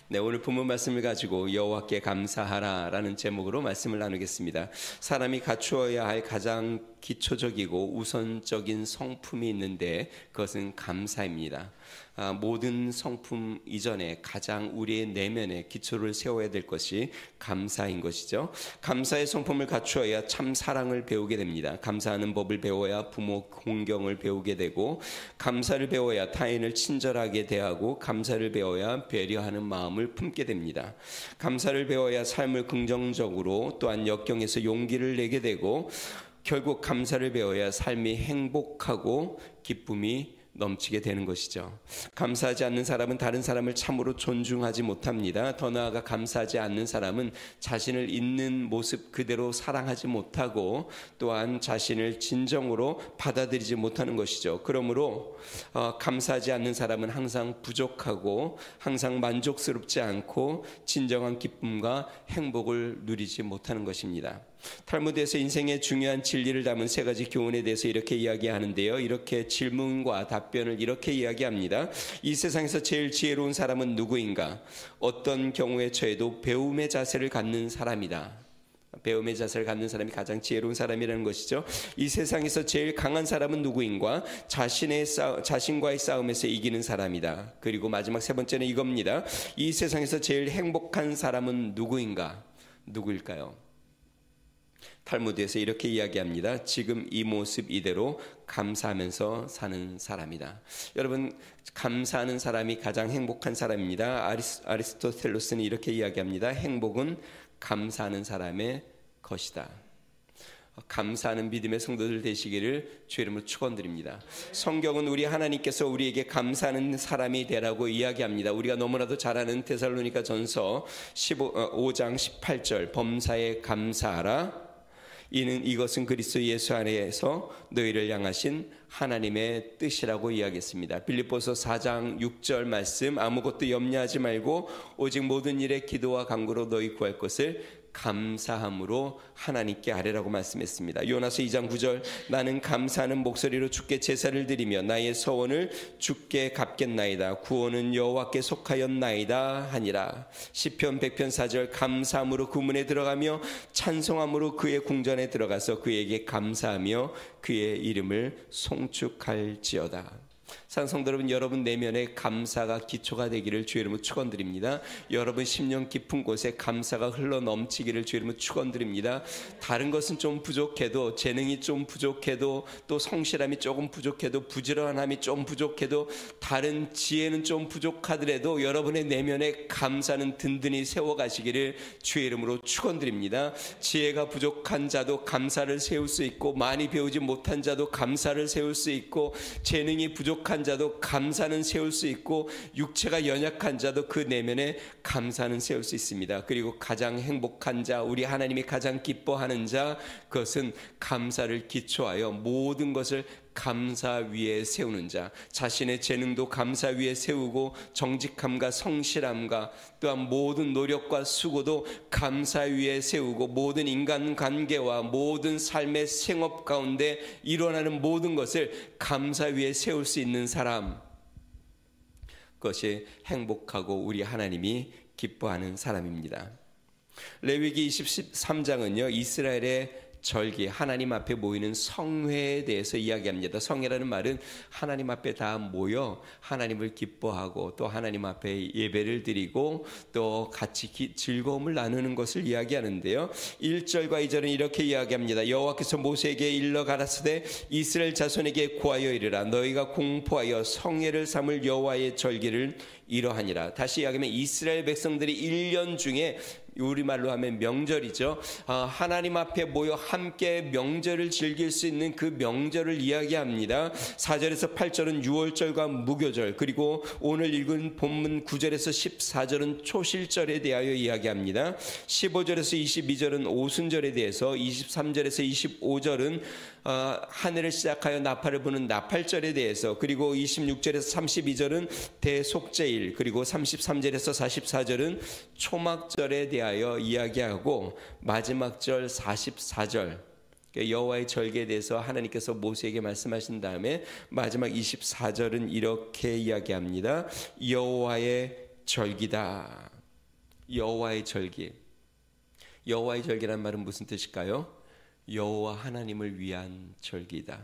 네, 오늘 본문 말씀을 가지고 여호와께 감사하라라는 제목으로 말씀을 나누겠습니다. 사람이 갖추어야 할 가장 기초적이고 우선적인 성품이 있는데 그것은 감사입니다. 모든 성품 이전에 가장 우리의 내면에 기초를 세워야 될 것이 감사인 것이죠. 감사의 성품을 갖추어야 참 사랑을 배우게 됩니다. 감사하는 법을 배워야 부모 공경을 배우게 되고, 감사를 배워야 타인을 친절하게 대하고, 감사를 배워야 배려하는 마음을 품게 됩니다. 감사를 배워야 삶을 긍정적으로, 또한 역경에서 용기를 내게 되고, 결국 감사를 배워야 삶이 행복하고 기쁨이 넘치게 되는 것이죠. 감사하지 않는 사람은 다른 사람을 참으로 존중하지 못합니다. 더 나아가 감사하지 않는 사람은 자신을 있는 모습 그대로 사랑하지 못하고, 또한 자신을 진정으로 받아들이지 못하는 것이죠. 그러므로 감사하지 않는 사람은 항상 부족하고 항상 만족스럽지 않고 진정한 기쁨과 행복을 누리지 못하는 것입니다. 탈무드에서 인생의 중요한 진리를 담은 세 가지 교훈에 대해서 이렇게 이야기하는데요. 이렇게 질문과 답변을 이렇게 이야기합니다. 이 세상에서 제일 지혜로운 사람은 누구인가? 어떤 경우에 처해도 배움의 자세를 갖는 사람이다. 배움의 자세를 갖는 사람이 가장 지혜로운 사람이라는 것이죠. 이 세상에서 제일 강한 사람은 누구인가? 자신과의 싸움에서 이기는 사람이다. 그리고 마지막 세 번째는 이겁니다. 이 세상에서 제일 행복한 사람은 누구인가? 누구일까요? 탈무드에서 이렇게 이야기합니다. 지금 이 모습 이대로 감사하면서 사는 사람이다. 여러분, 감사하는 사람이 가장 행복한 사람입니다. 아리스토텔로스는 이렇게 이야기합니다. 행복은 감사하는 사람의 것이다. 감사하는 믿음의 성도들 되시기를 주 이름으로 축원드립니다. 성경은 우리 하나님께서 우리에게 감사하는 사람이 되라고 이야기합니다. 우리가 너무나도 잘 아는 데살로니가 전서 5장 18절 범사에 감사하라. 이것은 그리스도 예수 안에서 너희를 향하신 하나님의 뜻이라고 이야기했습니다. 빌립보서 4장 6절 말씀, 아무것도 염려하지 말고 오직 모든 일에 기도와 간구로 너희 구할 것을 감사함으로 하나님께 아뢰라고 말씀했습니다. 요나서 2장 9절, 나는 감사하는 목소리로 주께 제사를 드리며 나의 서원을 주께 갚겠나이다. 구원은 여호와께 속하였나이다 하니라. 시편 100편 4절, 감사함으로 그 문에 들어가며 찬송함으로 그의 궁전에 들어가서 그에게 감사하며 그의 이름을 송축할지어다. 사랑하는 성도 여러분, 여러분 내면에 감사가 기초가 되기를 주의 이름으로 축원드립니다. 여러분 심령 깊은 곳에 감사가 흘러 넘치기를 주의 이름으로 축원드립니다. 다른 것은 좀 부족해도, 재능이 좀 부족해도, 또 성실함이 조금 부족해도, 부지런함이 좀 부족해도, 다른 지혜는 좀 부족하더라도 여러분의 내면에 감사는 든든히 세워가시기를 주의 이름으로 축원드립니다. 지혜가 부족한 자도 감사를 세울 수 있고, 많이 배우지 못한 자도 감사를 세울 수 있고, 재능이 부족한 자도 감사는 세울 수 있고, 육체가 연약한 자도 그 내면에 감사는 세울 수 있습니다. 그리고 가장 행복한 자, 우리 하나님이 가장 기뻐하는 자, 그것은 감사를 기초하여 모든 것을 감사 위에 세우는 자, 자신의 재능도 감사 위에 세우고 정직함과 성실함과 또한 모든 노력과 수고도 감사 위에 세우고, 모든 인간관계와 모든 삶의 생업 가운데 일어나는 모든 것을 감사 위에 세울 수 있는 사람, 그것이 행복하고 우리 하나님이 기뻐하는 사람입니다. 레위기 23장은요 이스라엘의 절기, 하나님 앞에 모이는 성회에 대해서 이야기합니다. 성회라는 말은 하나님 앞에 다 모여 하나님을 기뻐하고 또 하나님 앞에 예배를 드리고 또 같이 즐거움을 나누는 것을 이야기하는데요. 1절과 2절은 이렇게 이야기합니다. 여호와께서 모세에게 일러 가라사대 이스라엘 자손에게 고하여 이르라. 너희가 공포하여 성회를 삼을 여호와의 절기를 이러하니라. 다시 이야기하면 이스라엘 백성들이 1년 중에 우리말로 하면 명절이죠. 하나님 앞에 모여 함께 명절을 즐길 수 있는 그 명절을 이야기합니다. 4절에서 8절은 유월절과 무교절, 그리고 오늘 읽은 본문 9절에서 14절은 초실절에 대하여 이야기합니다. 15절에서 22절은 오순절에 대해서, 23절에서 25절은 하늘을 시작하여 나팔을 부는 나팔절에 대해서, 그리고 26절에서 32절은 대속제일, 그리고 33절에서 44절은 초막절에 대하여 이야기하고, 마지막 절 44절 여호와의 절기에 대해서 하나님께서 모세에게 말씀하신 다음에 마지막 24절은 이렇게 이야기합니다. 여호와의 절기다. 여호와의 절기. 여호와의 절기란 말은 무슨 뜻일까요? 여호와 하나님을 위한 절기다.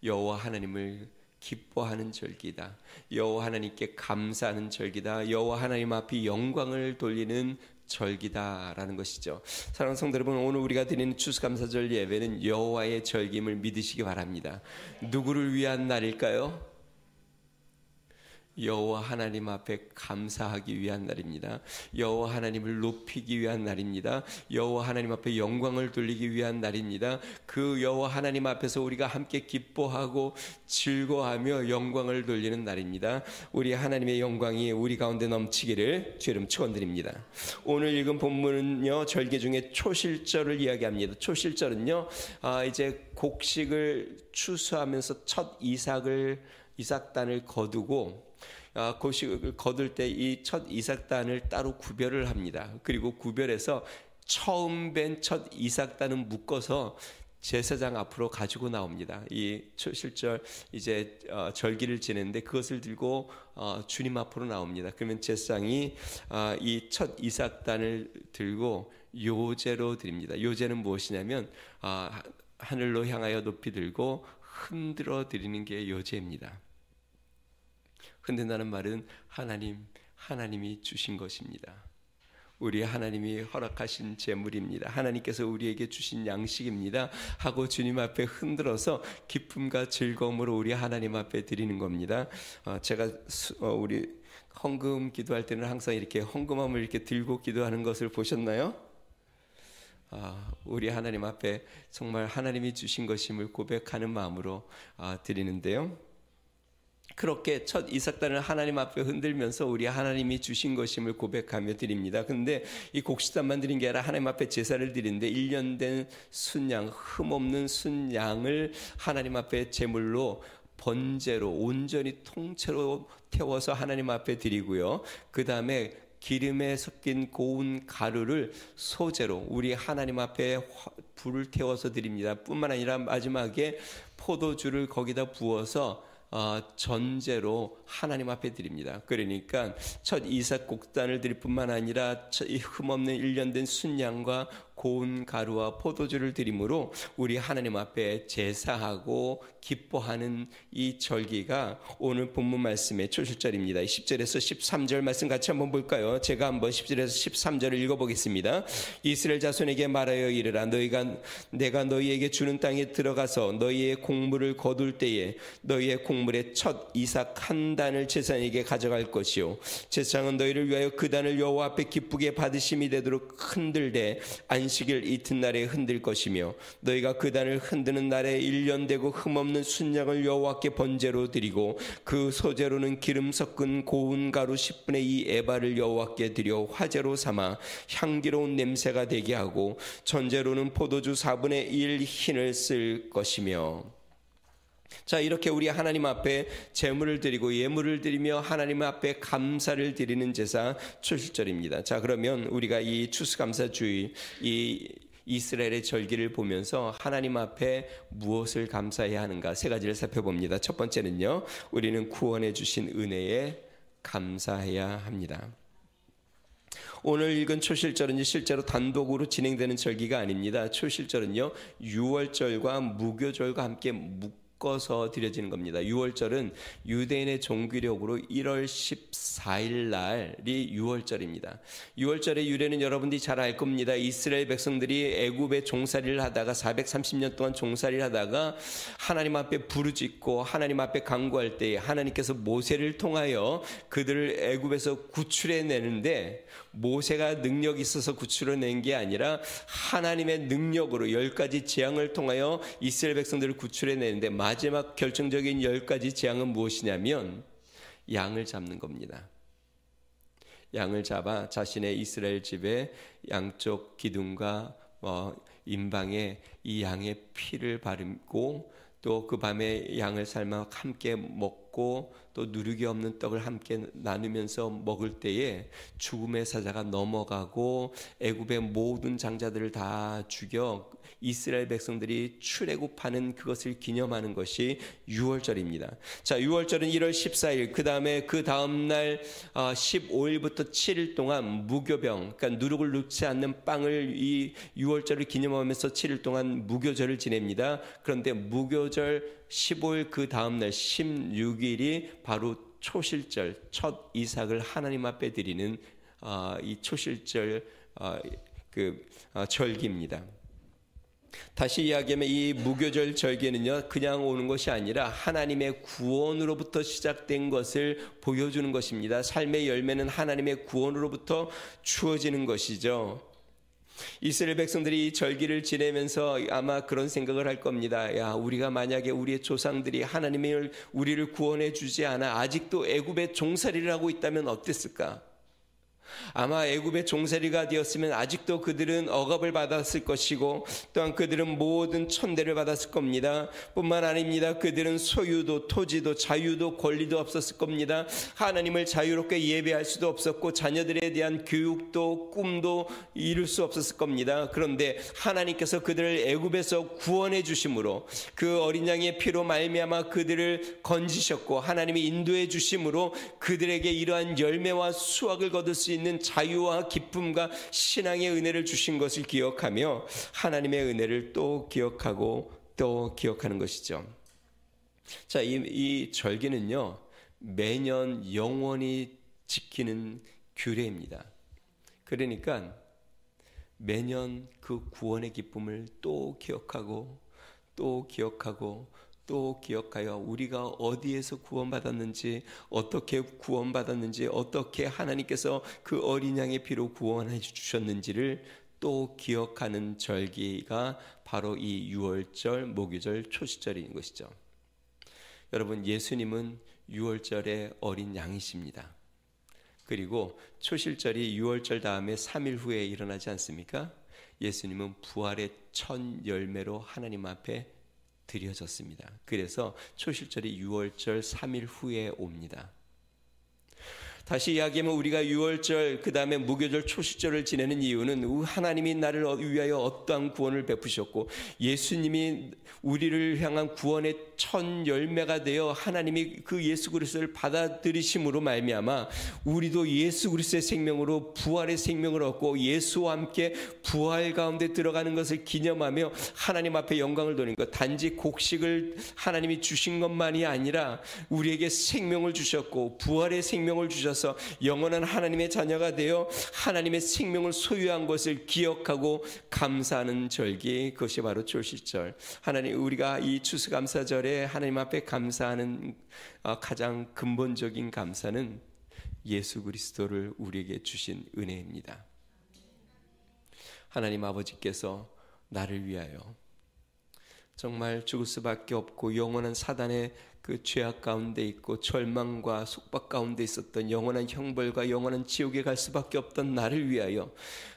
여호와 하나님을 기뻐하는 절기다. 여호와 하나님께 감사하는 절기다. 여호와 하나님 앞에 영광을 돌리는 절기다라는 것이죠. 사랑하는 성도 여러분, 오늘 우리가 드리는 추수감사절 예배는 여호와의 절기임을 믿으시기 바랍니다. 누구를 위한 날일까요? 여호와 하나님 앞에 감사하기 위한 날입니다. 여호와 하나님을 높이기 위한 날입니다. 여호와 하나님 앞에 영광을 돌리기 위한 날입니다. 그 여호와 하나님 앞에서 우리가 함께 기뻐하고 즐거워하며 영광을 돌리는 날입니다. 우리 하나님의 영광이 우리 가운데 넘치기를 주의 이름 축원드립니다. 오늘 읽은 본문은요, 절기 중에 초실절을 이야기합니다. 초실절은요, 이제 곡식을 추수하면서 첫 이삭단을 거두고 곡식을 거둘 때 이 첫 이삭단을 따로 구별을 합니다. 그리고 구별해서 처음 벤 첫 이삭단은 묶어서 제사장 앞으로 가지고 나옵니다. 이 초실절 이제 절기를 지내는데 그것을 들고 주님 앞으로 나옵니다. 그러면 제사장이 이 첫 이삭단을 들고 요제로 드립니다. 요제는 무엇이냐면 하늘로 향하여 높이 들고 흔들어 드리는 게 요제입니다. 흔든다는 말은 하나님이 주신 것입니다. 우리 하나님이 허락하신 재물입니다. 하나님께서 우리에게 주신 양식입니다 하고 주님 앞에 흔들어서 기쁨과 즐거움으로 우리 하나님 앞에 드리는 겁니다. 제가 우리 헌금 기도할 때는 항상 이렇게 헌금함을 이렇게 들고 기도하는 것을 보셨나요? 우리 하나님 앞에 정말 하나님이 주신 것임을 고백하는 마음으로 드리는데요. 그렇게 첫 이삭단을 하나님 앞에 흔들면서 우리 하나님이 주신 것임을 고백하며 드립니다. 그런데 이 곡식단만 드린 게 아니라 하나님 앞에 제사를 드리는데 1년 된 순양, 흠없는 순양을 하나님 앞에 제물로 번제로 온전히 통째로 태워서 하나님 앞에 드리고요. 그 다음에 기름에 섞인 고운 가루를 소제로 우리 하나님 앞에 불을 태워서 드립니다. 뿐만 아니라 마지막에 포도주를 거기다 부어서 전제로 하나님 앞에 드립니다. 그러니까 첫 이삭 곡단을 드릴 뿐만 아니라 흠없는 1년 된 순양과 고운 가루와 포도주를 드림으로 우리 하나님 앞에 제사하고 기뻐하는 이 절기가 오늘 본문 말씀의 초실절입니다. 10절에서 13절 말씀 같이 한번 볼까요? 제가 한번 10절에서 13절을 읽어보겠습니다. 이스라엘 자손에게 말하여 이르라. 내가 너희에게 주는 땅에 들어가서 너희의 곡물을 거둘 때에 너희의 곡물의 첫 이삭 한 단을 제사장에게 가져갈 것이요 제사장은 너희를 위하여 그 단을 여호와 앞에 기쁘게 받으심이 되도록 흔들되 안식일 이튿날에 흔들 것이며 너희가 그 단을 흔드는 날에 1년 되고 흠없는 순양을 여호와께 번제로 드리고 그 소제로는 기름 섞은 고운 가루 10분의 2 에바를 여호와께 드려 화제로 삼아 향기로운 냄새가 되게 하고 전제로는 포도주 4분의 1 흰을 쓸 것이며. 자, 이렇게 우리 하나님 앞에 제물을 드리고 예물을 드리며 하나님 앞에 감사를 드리는 제사 초실절입니다. 자, 그러면 우리가 이 추수감사주의 이 이스라엘의 절기를 보면서 하나님 앞에 무엇을 감사해야 하는가 세 가지를 살펴봅니다. 첫 번째는요, 우리는 구원해 주신 은혜에 감사해야 합니다. 오늘 읽은 초실절은 실제로 단독으로 진행되는 절기가 아닙니다. 초실절은요, 유월절과 무교절과 함께 묶어서 드려지는 겁니다. 유월절은 유대인의 종교력으로 1월 14일 날이 유월절입니다. 유월절의 유래는 여러분들이 잘 알 겁니다. 이스라엘 백성들이 애굽에 종살이를 하다가 430년 동안 종살이를 하다가 하나님 앞에 부르짖고 하나님 앞에 간구할 때 하나님께서 모세를 통하여 그들을 애굽에서 구출해내는데 모세가 능력이 있어서 구출해낸 게 아니라 하나님의 능력으로 10가지 재앙을 통하여 이스라엘 백성들을 구출해내는데 마지막 결정적인 10가지 재앙은 무엇이냐면 양을 잡는 겁니다. 양을 잡아 자신의 이스라엘 집의 양쪽 기둥과 임방에 이 양의 피를 바르고 또 그 밤에 양을 삶아 함께 먹고 또 누룩이 없는 떡을 함께 나누면서 먹을 때에 죽음의 사자가 넘어가고 애굽의 모든 장자들을 다 죽여 이스라엘 백성들이 출애굽하는 그것을 기념하는 것이 유월절입니다. 자, 유월절은 1월 14일, 그 다음 날 15일부터 7일 동안 무교병, 그러니까 누룩을 넣지 않는 빵을 이 유월절을 기념하면서 7일 동안 무교절을 지냅니다. 그런데 무교절 15일 그 다음 날 16일이 바로 초실절, 첫 이삭을 하나님 앞에 드리는 이 초실절 절기입니다. 다시 이야기하면 이 무교절 절기는요, 그냥 오는 것이 아니라 하나님의 구원으로부터 시작된 것을 보여주는 것입니다. 삶의 열매는 하나님의 구원으로부터 주어지는 것이죠. 이스라엘 백성들이 이 절기를 지내면서 아마 그런 생각을 할 겁니다. 야, 우리가 만약에 우리의 조상들이 하나님이 우리를 구원해 주지 않아 아직도 애굽의 종살이를 하고 있다면 어땠을까? 아마 애굽의 종살이가 되었으면 아직도 그들은 억압을 받았을 것이고 또한 그들은 모든 천대를 받았을 겁니다. 뿐만 아닙니다. 그들은 소유도 토지도 자유도 권리도 없었을 겁니다. 하나님을 자유롭게 예배할 수도 없었고 자녀들에 대한 교육도 꿈도 이룰 수 없었을 겁니다. 그런데 하나님께서 그들을 애굽에서 구원해 주심으로 그 어린 양의 피로 말미암아 그들을 건지셨고 하나님이 인도해 주심으로 그들에게 이러한 열매와 수확을 거둘 수 있는 자유와 기쁨과 신앙의 은혜를 주신 것을 기억하며 하나님의 은혜를 또 기억하고 또 기억하는 것이죠. 자, 이 절기는요, 매년 영원히 지키는 규례입니다. 그러니까 매년 그 구원의 기쁨을 또 기억하고 또 기억하고 또 기억하여 우리가 어디에서 구원받았는지, 어떻게 구원받았는지, 어떻게 하나님께서 그 어린 양의 피로 구원해 주셨는지를 또 기억하는 절기가 바로 이 유월절, 목유절, 초시절인 것이죠. 여러분, 예수님은 유월절의 어린 양이십니다. 그리고 초실절이 유월절 다음에 3일 후에 일어나지 않습니까? 예수님은 부활의 첫 열매로 하나님 앞에 드려졌습니다. 그래서 초실절이 6월절 3일 후에 옵니다. 다시 이야기하면 우리가 6월절 그 다음에 무교절 초실절을 지내는 이유는 하나님이 나를 위하여 어떠한 구원을 베푸셨고 예수님이 우리를 향한 구원의 첫 열매가 되어 하나님이 그 예수 그리스도를 받아들이심으로 말미암아 우리도 예수 그리스도의 생명으로 부활의 생명을 얻고 예수와 함께 부활 가운데 들어가는 것을 기념하며 하나님 앞에 영광을 돌리는 것, 단지 곡식을 하나님이 주신 것만이 아니라 우리에게 생명을 주셨고 부활의 생명을 주셔서 영원한 하나님의 자녀가 되어 하나님의 생명을 소유한 것을 기억하고 감사하는 절기, 그것이 바로 초실절. 하나님, 우리가 이 추수감사절에 하나님 앞에 감사하는 가장 근본적인 감사는 예수 그리스도를 우리에게 주신 은혜입니다. 하나님 아버지께서 나를 위하여 정말 죽을 수밖에 없고 영원한 사단의 그 죄악 가운데 있고 절망과 속박 가운데 있었던 영원한 형벌과 영원한 지옥에 갈 수밖에 없던 나를 위하여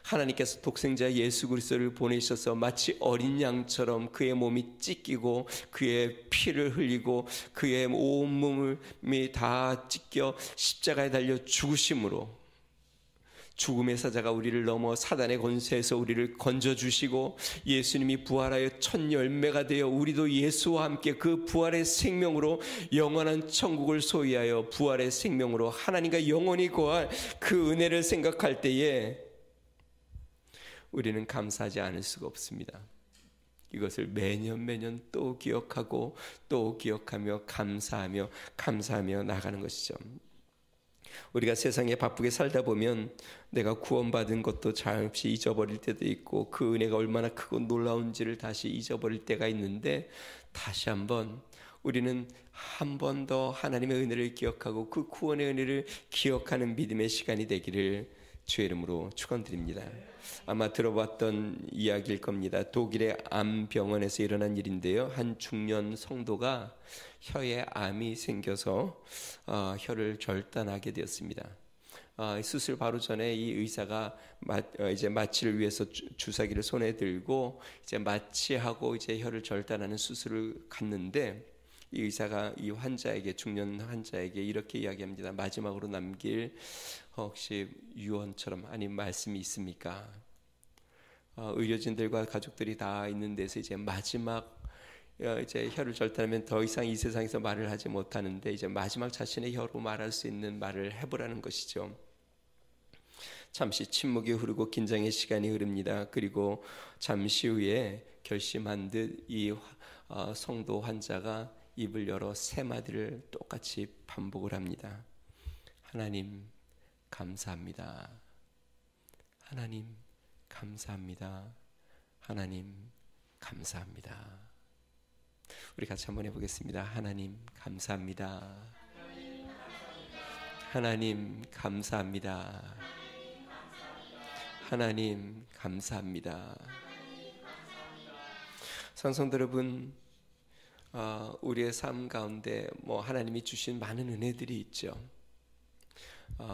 하나님께서 독생자 예수 그리스도를 보내셔서 마치 어린 양처럼 그의 몸이 찢기고 그의 피를 흘리고 그의 온몸이 다 찢겨 십자가에 달려 죽으심으로 죽음의 사자가 우리를 넘어 사단의 권세에서 우리를 건져주시고 예수님이 부활하여 첫 열매가 되어 우리도 예수와 함께 그 부활의 생명으로 영원한 천국을 소유하여 부활의 생명으로 하나님과 영원히 거할 그 은혜를 생각할 때에 우리는 감사하지 않을 수가 없습니다. 이것을 매년 또 기억하고 또 기억하며 감사하며 나가는 것이죠. 우리가 세상에 바쁘게 살다 보면 내가 구원받은 것도 잠시 잊어버릴 때도 있고 그 은혜가 얼마나 크고 놀라운지를 다시 잊어버릴 때가 있는데 다시 한번 우리는 한 번 더 하나님의 은혜를 기억하고 그 구원의 은혜를 기억하는 믿음의 시간이 되기를 주의 이름으로 축원드립니다. 아마 들어봤던 이야기일 겁니다. 독일의 암병원에서 일어난 일인데요. 한 중년 성도가 혀에 암이 생겨서 혀를 절단하게 되었습니다. 수술 바로 전에 이 의사가 이제 마취를 위해서 주사기를 손에 들고 이제 마취하고 이제 혀를 절단하는 수술을 갔는데 이 의사가 이 환자에게, 중년 환자에게 이렇게 이야기합니다. 마지막으로 남길 혹시 유언처럼 아닌 말씀이 있습니까? 의료진들과 가족들이 다 있는 데서 이제 마지막 이제 혀를 절단하면 더 이상 이 세상에서 말을 하지 못하는데 이제 마지막 자신의 혀로 말할 수 있는 말을 해보라는 것이죠. 잠시 침묵이 흐르고 긴장의 시간이 흐릅니다. 그리고 잠시 후에 결심한 듯 이 성도 환자가 입을 열어 세 마디를 똑같이 반복을 합니다. 하나님 감사합니다. 하나님 감사합니다. 하나님 감사합니다. 우리 같이 한번 해보겠습니다. 하나님 감사합니다. 하나님 감사합니다. 하나님 감사합니다. 성도 여러분, 우리의 삶 가운데 하나님이 주신 많은 은혜들이 있죠.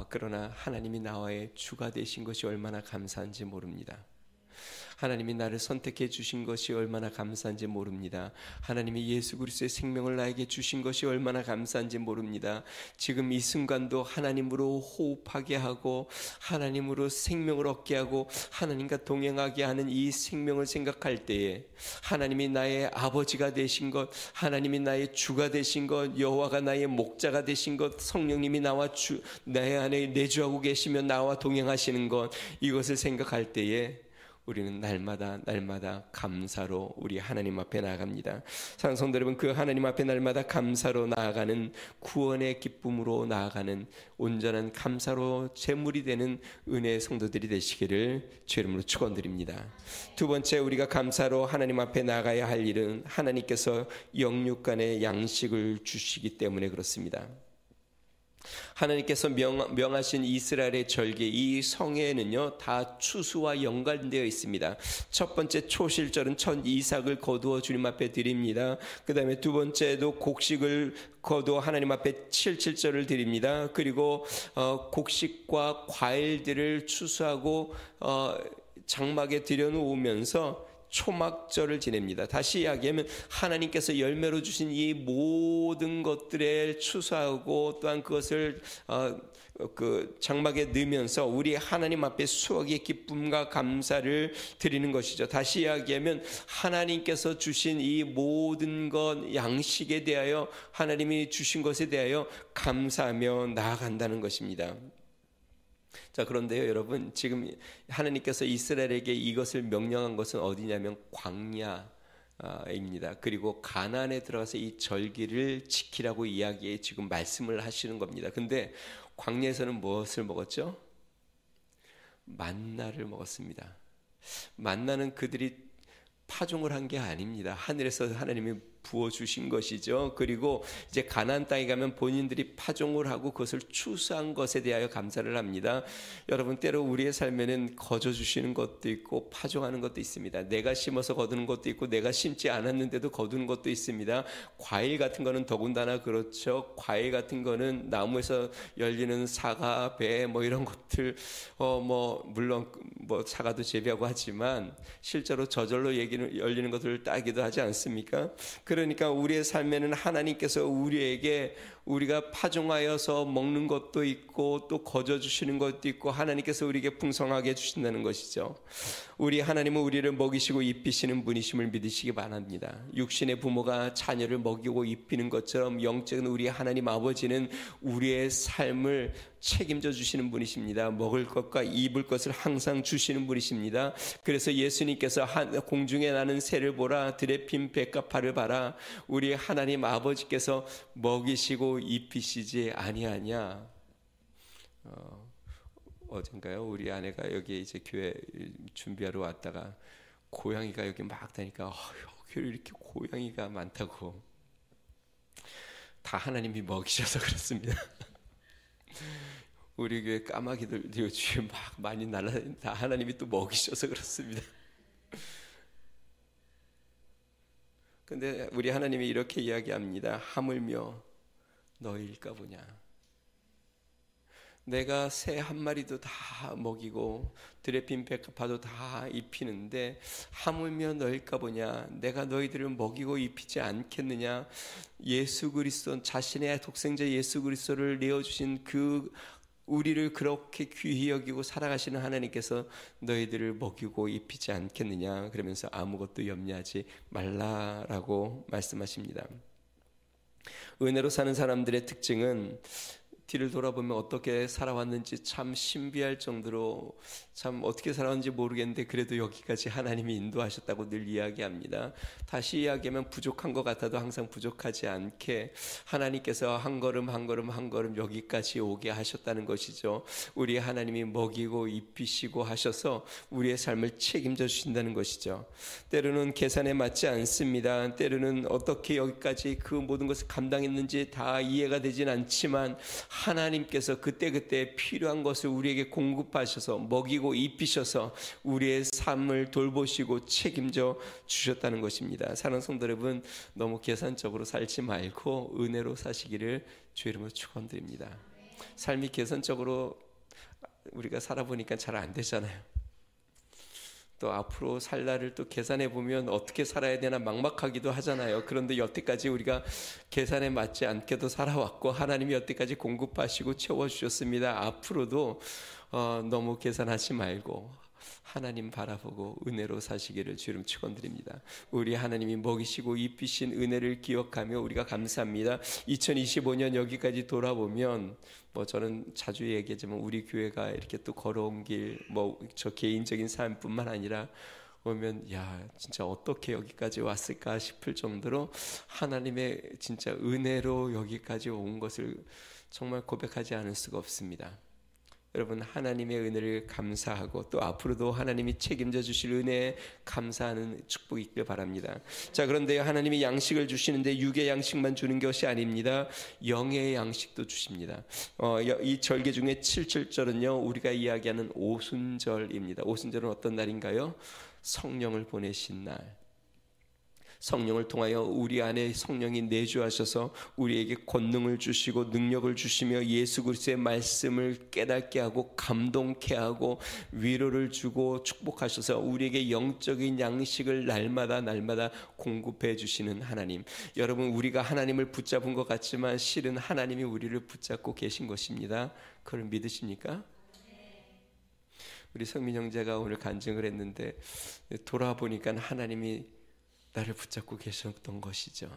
그러나 하나님이 나와의 주가 되신 것이 얼마나 감사한지 모릅니다. 하나님이 나를 선택해 주신 것이 얼마나 감사한지 모릅니다. 하나님이 예수 그리스도의 생명을 나에게 주신 것이 얼마나 감사한지 모릅니다. 지금 이 순간도 하나님으로 호흡하게 하고 하나님으로 생명을 얻게 하고 하나님과 동행하게 하는 이 생명을 생각할 때에 하나님이 나의 아버지가 되신 것, 하나님이 나의 주가 되신 것, 여호와가 나의 목자가 되신 것, 성령님이 나와 내 안에 내주하고 계시며 나와 동행하시는 것, 이것을 생각할 때에 우리는 날마다 감사로 우리 하나님 앞에 나아갑니다. 사랑하는 성도 여러분, 그 하나님 앞에 날마다 감사로 나아가는, 구원의 기쁨으로 나아가는 온전한 감사로 제물이 되는 은혜의 성도들이 되시기를 주 이름으로 축원드립니다. 두 번째, 우리가 감사로 하나님 앞에 나아가야 할 일은 하나님께서 영육간의 양식을 주시기 때문에 그렇습니다. 하나님께서 명하신 이스라엘의 절기, 이 성에는요 다 추수와 연관되어 있습니다. 첫 번째 초실절은 첫 이삭을 거두어 주님 앞에 드립니다. 그 다음에 두 번째도 곡식을 거두어 하나님 앞에 칠칠절을 드립니다. 그리고 곡식과 과일들을 추수하고 장막에 들여놓으면서 초막절을 지냅니다. 다시 이야기하면 하나님께서 열매로 주신 이 모든 것들에 추수하고 또한 그것을 그 장막에 넣으면서 우리 하나님 앞에 수확의 기쁨과 감사를 드리는 것이죠. 다시 이야기하면 하나님께서 주신 이 모든 것 양식에 대하여, 하나님이 주신 것에 대하여 감사하며 나아간다는 것입니다. 자, 그런데요 여러분, 지금 하나님께서 이스라엘에게 이것을 명령한 것은 어디냐면 광야입니다. 그리고 가나안에 들어가서 이 절기를 지키라고 이야기에 지금 말씀을 하시는 겁니다. 근데 광야에서는 무엇을 먹었죠? 만나를 먹었습니다. 만나는 그들이 파종을 한 게 아닙니다. 하늘에서 하나님이 부어주신 것이죠. 그리고 이제 가나안 땅에 가면 본인들이 파종을 하고 그것을 추수한 것에 대하여 감사를 합니다. 여러분, 때로 우리의 삶에는 거저 주시는 것도 있고 파종하는 것도 있습니다. 내가 심어서 거두는 것도 있고 내가 심지 않았는데도 거두는 것도 있습니다. 과일 같은 거는 더군다나 그렇죠. 과일 같은 거는 나무에서 열리는 사과, 배 이런 것들 물론 사과도 재배하고 하지만 실제로 저절로 열리는 것들을 따기도 하지 않습니까? 그러니까 우리의 삶에는 하나님께서 우리에게 우리가 파종하여서 먹는 것도 있고 또 거저 주시는 것도 있고 하나님께서 우리에게 풍성하게 주신다는 것이죠. 우리 하나님은 우리를 먹이시고 입히시는 분이심을 믿으시기 바랍니다. 육신의 부모가 자녀를 먹이고 입히는 것처럼 영적인 우리 하나님 아버지는 우리의 삶을 책임져 주시는 분이십니다. 먹을 것과 입을 것을 항상 주시는 분이십니다. 그래서 예수님께서 공중에 나는 새를 보라, 들에 핀 볏과파를 봐라. 우리 하나님 아버지께서 먹이시고 입히시지 아니하냐. 어젠가요? 우리 아내가 여기 이제 교회 준비하러 왔다가 고양이가 여기 막 다니까 여기 이렇게 고양이가 많다고. 다 하나님이 먹이셔서 그렇습니다. 우리 교회 까마귀들 요즘에 막 많이 날아다니는 다 하나님이 또 먹이셔서 그렇습니다. 근데 우리 하나님이 이렇게 이야기합니다. 하물며 너희일까 보냐. 내가 새 한 마리도 다 먹이고 드레핀 백합화도 다 입히는데 하물며 너희일까 보냐? 내가 너희들을 먹이고 입히지 않겠느냐? 예수 그리스도, 자신의 독생자 예수 그리스도를 내어주신 그 우리를 그렇게 귀히 여기고 살아가시는 하나님께서 너희들을 먹이고 입히지 않겠느냐? 그러면서 아무것도 염려하지 말라라고 말씀하십니다. 은혜로 사는 사람들의 특징은 뒤를 돌아보면 어떻게 살아왔는지 참 신비할 정도로 참 어떻게 살아왔는지 모르겠는데 그래도 여기까지 하나님이 인도하셨다고 늘 이야기합니다. 다시 이야기하면 부족한 것 같아도 항상 부족하지 않게 하나님께서 한 걸음 한 걸음 한 걸음 여기까지 오게 하셨다는 것이죠. 우리 하나님이 먹이고 입히시고 하셔서 우리의 삶을 책임져 주신다는 것이죠. 때로는 계산에 맞지 않습니다. 때로는 어떻게 여기까지 그 모든 것을 감당했는지 다 이해가 되진 않지만 하나님께서 그때그때 필요한 것을 우리에게 공급하셔서 먹이고 입히셔서 우리의 삶을 돌보시고 책임져 주셨다는 것입니다. 사랑하는 성도 여러분, 너무 계산적으로 살지 말고 은혜로 사시기를 주의 이름으로 축원드립니다. 삶이 계산적으로 우리가 살아보니까 잘 안 되잖아요. 또 앞으로 살 날을 또 계산해 보면 어떻게 살아야 되나 막막하기도 하잖아요. 그런데 여태까지 우리가 계산에 맞지 않게도 살아왔고 하나님이 여태까지 공급하시고 채워주셨습니다. 앞으로도 너무 계산하지 말고 하나님 바라보고 은혜로 사시기를 주님 축원드립니다. 우리 하나님이 먹이시고 입히신 은혜를 기억하며 우리가 감사합니다. 2025년 여기까지 돌아보면 저는 자주 얘기하지만 우리 교회가 이렇게 또 걸어온 길 저 개인적인 삶뿐만 아니라 보면 진짜 어떻게 여기까지 왔을까 싶을 정도로 하나님의 진짜 은혜로 여기까지 온 것을 정말 고백하지 않을 수가 없습니다. 여러분, 하나님의 은혜를 감사하고 또 앞으로도 하나님이 책임져 주실 은혜에 감사하는 축복이 있길 바랍니다. 자, 그런데 하나님이 양식을 주시는데 육의 양식만 주는 것이 아닙니다. 영의 양식도 주십니다. 이 절기 중에 7절은요 우리가 이야기하는 오순절입니다. 오순절은 어떤 날인가요? 성령을 보내신 날. 성령을 통하여 우리 안에 성령이 내주하셔서 우리에게 권능을 주시고 능력을 주시며 예수 그리스도의 말씀을 깨닫게 하고 감동케 하고 위로를 주고 축복하셔서 우리에게 영적인 양식을 날마다 공급해 주시는 하나님. 여러분, 우리가 하나님을 붙잡은 것 같지만 실은 하나님이 우리를 붙잡고 계신 것입니다. 그걸 믿으십니까? 우리 성민 형제가 오늘 간증을 했는데 돌아보니까 하나님이 나를 붙잡고 계셨던 것이죠.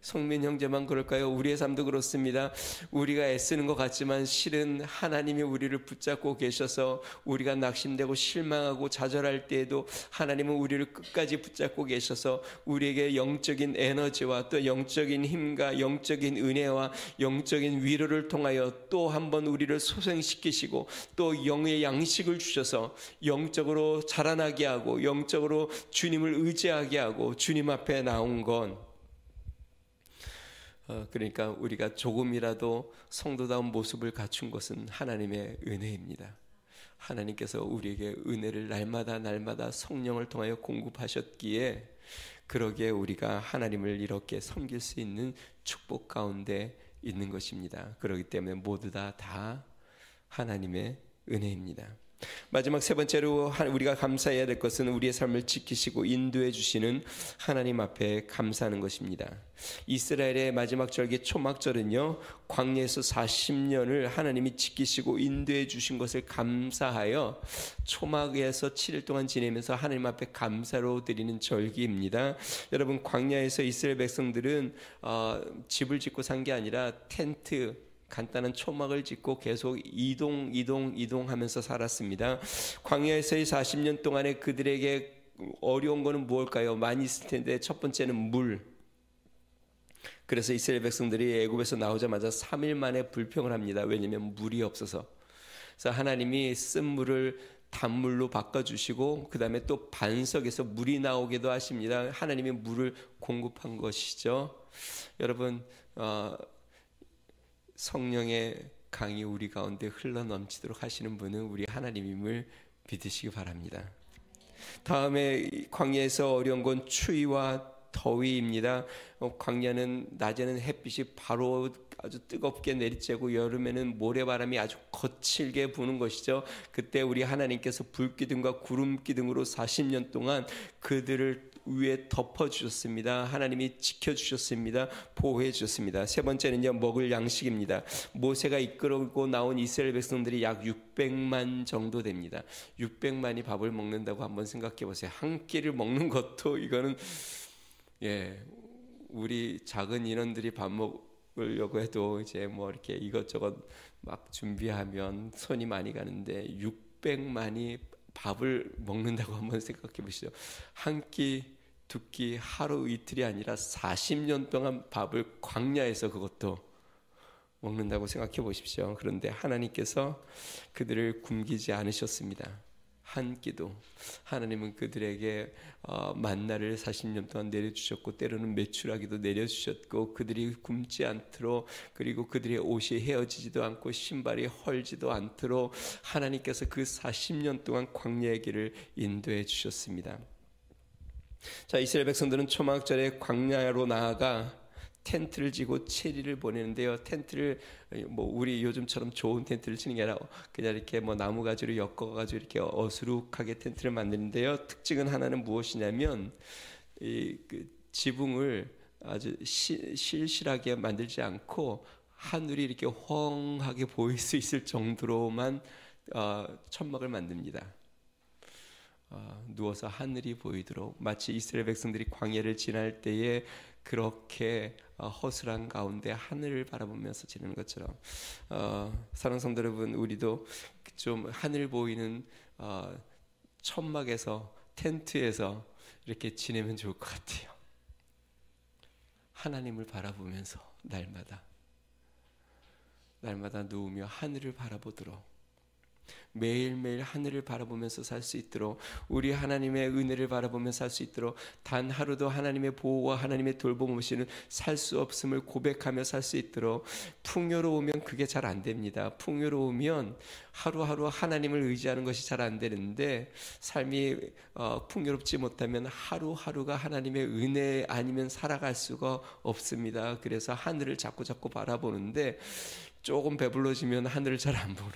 성민 형제만 그럴까요? 우리의 삶도 그렇습니다. 우리가 애쓰는 것 같지만 실은 하나님이 우리를 붙잡고 계셔서 우리가 낙심되고 실망하고 좌절할 때에도 하나님은 우리를 끝까지 붙잡고 계셔서 우리에게 영적인 에너지와 또 영적인 힘과 영적인 은혜와 영적인 위로를 통하여 또 한 번 우리를 소생시키시고 또 영의 양식을 주셔서 영적으로 자라나게 하고 영적으로 주님을 의지하게 하고 주님 앞에 나온 건 그러니까 우리가 조금이라도 성도다운 모습을 갖춘 것은 하나님의 은혜입니다. 하나님께서 우리에게 은혜를 날마다 성령을 통하여 공급하셨기에 그러기에 우리가 하나님을 이렇게 섬길 수 있는 축복 가운데 있는 것입니다. 그렇기 때문에 모두 다 하나님의 은혜입니다. 마지막 세 번째로 우리가 감사해야 될 것은 우리의 삶을 지키시고 인도해 주시는 하나님 앞에 감사하는 것입니다. 이스라엘의 마지막 절기 초막절은요 광야에서 40년을 하나님이 지키시고 인도해 주신 것을 감사하여 초막에서 7일 동안 지내면서 하나님 앞에 감사로 드리는 절기입니다. 여러분, 광야에서 이스라엘 백성들은 집을 짓고 산 게 아니라 텐트, 간단한 초막을 짓고 계속 이동하면서 살았습니다. 광야에서의 40년 동안에 그들에게 어려운 거는 무엇일까요? 많이 있을 텐데 첫 번째는 물. 그래서 이스라엘 백성들이 애굽에서 나오자마자 3일 만에 불평을 합니다. 왜냐하면 물이 없어서. 그래서 하나님이 쓴 물을 단물로 바꿔주시고 그 다음에 또 반석에서 물이 나오기도 하십니다. 하나님이 물을 공급한 것이죠. 여러분, 성령의 강이 우리 가운데 흘러넘치도록 하시는 분은 우리 하나님임을 믿으시기 바랍니다. 다음에 광야에서 어려운 건 추위와 더위입니다. 광야는 낮에는 햇빛이 바로 아주 뜨겁게 내리쬐고 여름에는 모래바람이 아주 거칠게 부는 것이죠. 그때 우리 하나님께서 불기둥과 구름기둥으로 40년 동안 그들을 위에 덮어주셨습니다. 하나님이 지켜주셨습니다. 보호해주셨습니다. 세 번째는요, 먹을 양식입니다. 모세가 이끌고 나온 이스라엘 백성들이 약 600만 정도 됩니다. 600만이 밥을 먹는다고 한번 생각해 보세요. 한 끼를 먹는 것도 이거는 우리 작은 인원들이 밥 먹으려고 해도 이제 뭐 이렇게 이것저것 막 준비하면 손이 많이 가는데 600만이 밥을 먹는다고 한번 생각해 보시죠. 한 끼, 두 끼, 하루 이틀이 아니라 40년 동안 밥을 광야에서 그것도 먹는다고 생각해 보십시오. 그런데 하나님께서 그들을 굶기지 않으셨습니다. 한 끼도. 하나님은 그들에게 만나를 40년 동안 내려주셨고 때로는 메추라기도 내려주셨고 그들이 굶지 않도록, 그리고 그들의 옷이 헤어지지도 않고 신발이 헐지도 않도록 하나님께서 그 40년 동안 광야의 길을 인도해 주셨습니다. 자, 이스라엘 백성들은 초막절에 광야로 나아가 텐트를 지고 7일을 보내는데요. 텐트를 뭐 우리 요즘처럼 좋은 텐트를 치는 게 아니라 그냥 이렇게 뭐 나무 가지로 엮어가지고 이렇게 어수룩하게 텐트를 만드는데요. 특징은 하나는 무엇이냐면 그 지붕을 아주 실실하게 만들지 않고 하늘이 이렇게 헝하게 보일 수 있을 정도로만 천막을 만듭니다. 누워서 하늘이 보이도록, 마치 이스라엘 백성들이 광야를 지날 때에 그렇게 허술한 가운데 하늘을 바라보면서 지내는 것처럼 사랑하는 성도 여러분, 우리도 좀 하늘 보이는 천막에서, 텐트에서 이렇게 지내면 좋을 것 같아요. 하나님을 바라보면서 날마다 누우며 하늘을 바라보도록, 매일매일 하늘을 바라보면서 살 수 있도록, 우리 하나님의 은혜를 바라보면서 살 수 있도록, 단 하루도 하나님의 보호와 하나님의 돌봄 없이는 살 수 없음을 고백하며 살 수 있도록. 풍요로우면 그게 잘 안 됩니다. 풍요로우면 하루하루 하나님을 의지하는 것이 잘 안 되는데, 삶이 풍요롭지 못하면 하루하루가 하나님의 은혜 아니면 살아갈 수가 없습니다. 그래서 하늘을 자꾸 바라보는데 조금 배불러지면 하늘을 잘 안 보는,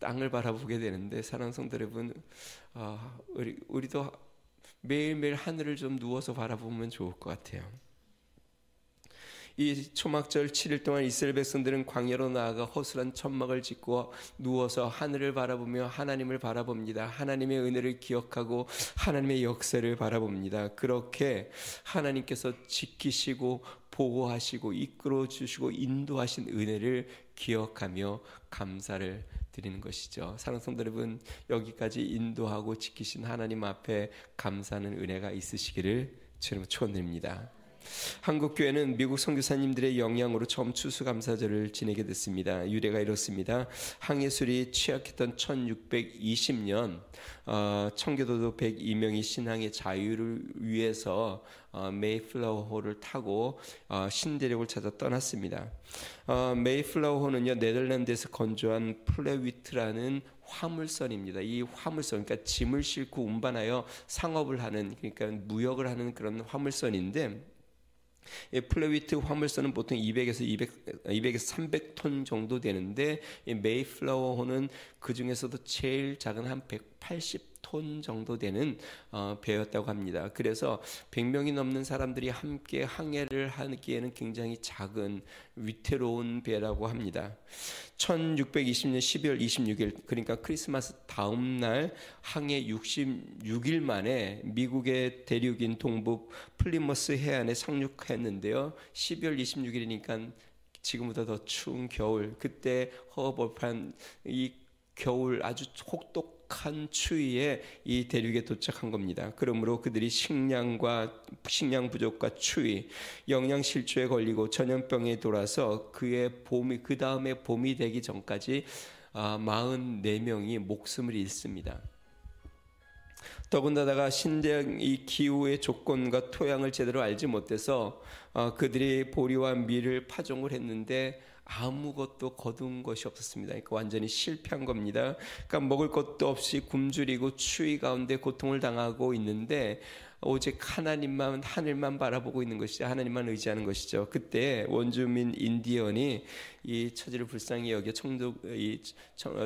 땅을 바라보게 되는데, 사랑하는 성도 여러분, 우리도 매일매일 하늘을 좀 누워서 바라보면 좋을 것 같아요. 이 초막절 7일 동안 이스라엘 백성들은 광야로 나아가 허술한 천막을 짓고 누워서 하늘을 바라보며 하나님을 바라봅니다. 하나님의 은혜를 기억하고 하나님의 역사를 바라봅니다. 그렇게 하나님께서 지키시고 보호하시고 이끌어 주시고 인도하신 은혜를 기억하며 감사를 드리는 것이죠. 사랑하는 성도 여러분, 여기까지 인도하고 지키신 하나님 앞에 감사하는 은혜가 있으시기를 주님으로 축원드립니다. 한국교회는 미국 선교사님들의 영향으로 처음 추수감사절을 지내게 됐습니다. 유래가 이렇습니다. 항해술이 취약했던 1620년 청교도도 102명이 신앙의 자유를 위해서 메이플라워호를 타고 신대륙을 찾아 떠났습니다. 메이플라워호는요, 네덜란드에서 건조한 플레위트라는 화물선입니다. 이 화물선, 그러니까 짐을 싣고 운반하여 상업을 하는, 그러니까 무역을 하는 그런 화물선인데, 플레위트 화물선은 보통 200에서 300톤 정도 되는데, 메이플라워호는 그 중에서도 제일 작은 한 180톤 정도 되는 배였다고 합니다. 그래서 100명이 넘는 사람들이 함께 항해를 하기에는 굉장히 작은 위태로운 배라고 합니다. 1620년 12월 26일, 그러니까 크리스마스 다음 날 항해 66일 만에 미국의 대륙인 동부 플리머스 해안에 상륙했는데요. 12월 26일이니까 지금보다 더 추운 겨울, 그때 허벌판 이 겨울 아주 혹독한 추위에 이 대륙에 도착한 겁니다. 그러므로 그들이 식량 부족과 추위, 영양 실조에 걸리고 전염병에 돌아서 그 다음에 봄이 되기 전까지 44명이 목숨을 잃습니다. 더군다나 신대양 이 기후의 조건과 토양을 제대로 알지 못해서 그들이 보리와 밀을 파종을 했는데 아무것도 거둔 것이 없었습니다. 그러니까 완전히 실패한 겁니다. 그러니까 먹을 것도 없이 굶주리고 추위 가운데 고통을 당하고 있는데 오직 하나님만, 하늘만 바라보고 있는 것이죠. 하나님만 의지하는 것이죠. 그때 원주민 인디언이 이 처지를 불쌍히 여겨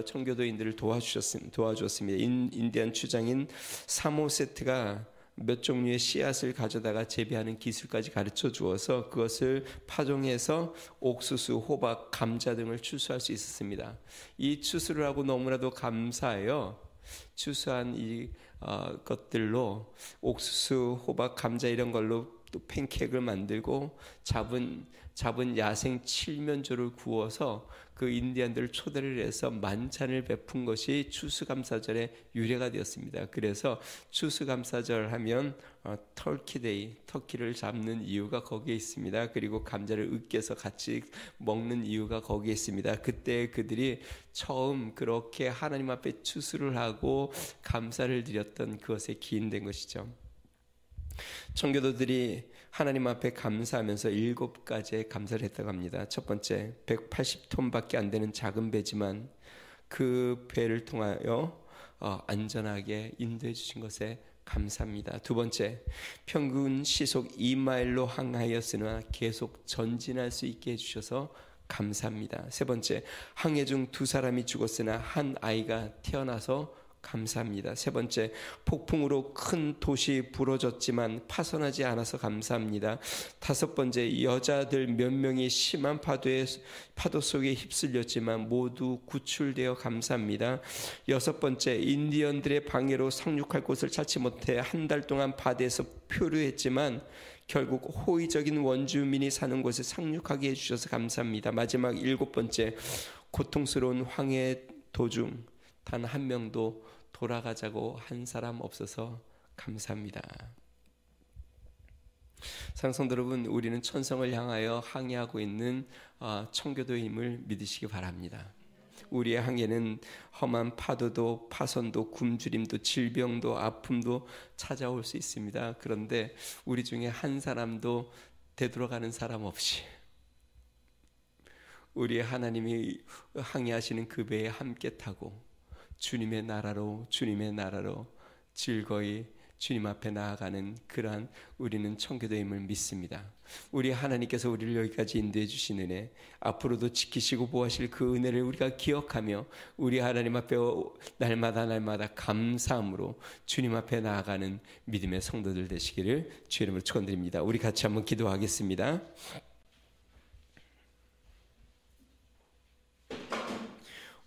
청교도인들을 도와주었습니다. 인디언 주장인 사모세트가 몇 종류의 씨앗을 가져다가 재배하는 기술까지 가르쳐 주어서 그것을 파종해서 옥수수, 호박, 감자 등을 추수할 수 있었습니다. 이 추수를 하고 너무나도 감사해요. 추수한 이 것들로 옥수수, 호박, 감자 이런 걸로 또 팬케이크를 만들고 잡은 야생 칠면조를 구워서 그 인디안들을 초대를 해서 만찬을 베푼 것이 추수감사절의 유래가 되었습니다. 그래서 추수감사절 하면 터키데이, 터키를 잡는 이유가 거기에 있습니다. 그리고 감자를 으깨서 같이 먹는 이유가 거기에 있습니다. 그때 그들이 처음 그렇게 하나님 앞에 추수를 하고 감사를 드렸던 그것에 기인된 것이죠. 청교도들이 하나님 앞에 감사하면서 7가지의 감사를 했다고 합니다. 첫 번째, 180톤밖에 안 되는 작은 배지만 그 배를 통하여 안전하게 인도해 주신 것에 감사합니다. 두 번째, 평균 시속 2마일로 항하였으나 계속 전진할 수 있게 해주셔서 감사합니다. 세 번째, 항해 중 2사람이 죽었으나 한 아이가 태어나서 감사합니다. 세 번째, 폭풍으로 큰 도시 부러졌지만 파손하지 않아서 감사합니다. 다섯 번째, 여자들 몇 명이 심한 파도 속에 휩쓸렸지만 모두 구출되어 감사합니다. 여섯 번째, 인디언들의 방해로 상륙할 곳을 찾지 못해 한 달 동안 바다에서 표류했지만 결국 호의적인 원주민이 사는 곳에 상륙하게 해주셔서 감사합니다. 마지막 7번째, 고통스러운 황해 도중 단 한 명도 돌아가자고 한 사람 없어서 감사합니다. 사랑성도 여러분, 우리는 천성을 향하여 항해하고 있는 청교도임을 믿으시기 바랍니다. 우리의 항해는 험한 파도도 파손도 굶주림도 질병도 아픔도 찾아올 수 있습니다. 그런데 우리 중에 한 사람도 되돌아가는 사람 없이 우리 하나님이 항해하시는 그 배에 함께 타고 주님의 나라로 즐거이 주님 앞에 나아가는 그러한 우리는 청교도임을 믿습니다. 우리 하나님께서 우리를 여기까지 인도해 주신 은혜, 앞으로도 지키시고 보호하실 그 은혜를 우리가 기억하며 우리 하나님 앞에 날마다 감사함으로 주님 앞에 나아가는 믿음의 성도들 되시기를 주의 이름으로 축원드립니다. 우리 같이 한번 기도하겠습니다.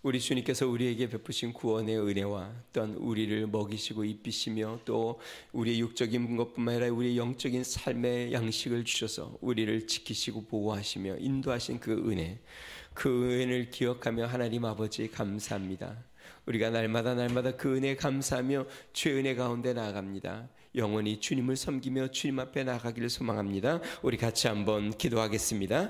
우리 주님께서 우리에게 베푸신 구원의 은혜와 또한 우리를 먹이시고 입히시며 또 우리의 육적인 것뿐만 아니라 우리의 영적인 삶의 양식을 주셔서 우리를 지키시고 보호하시며 인도하신 그 은혜, 그 은혜를 기억하며 하나님 아버지 감사합니다. 우리가 날마다 그 은혜에 감사하며 주의 은혜 가운데 나아갑니다. 영원히 주님을 섬기며 주님 앞에 나아가기를 소망합니다. 우리 같이 한번 기도하겠습니다.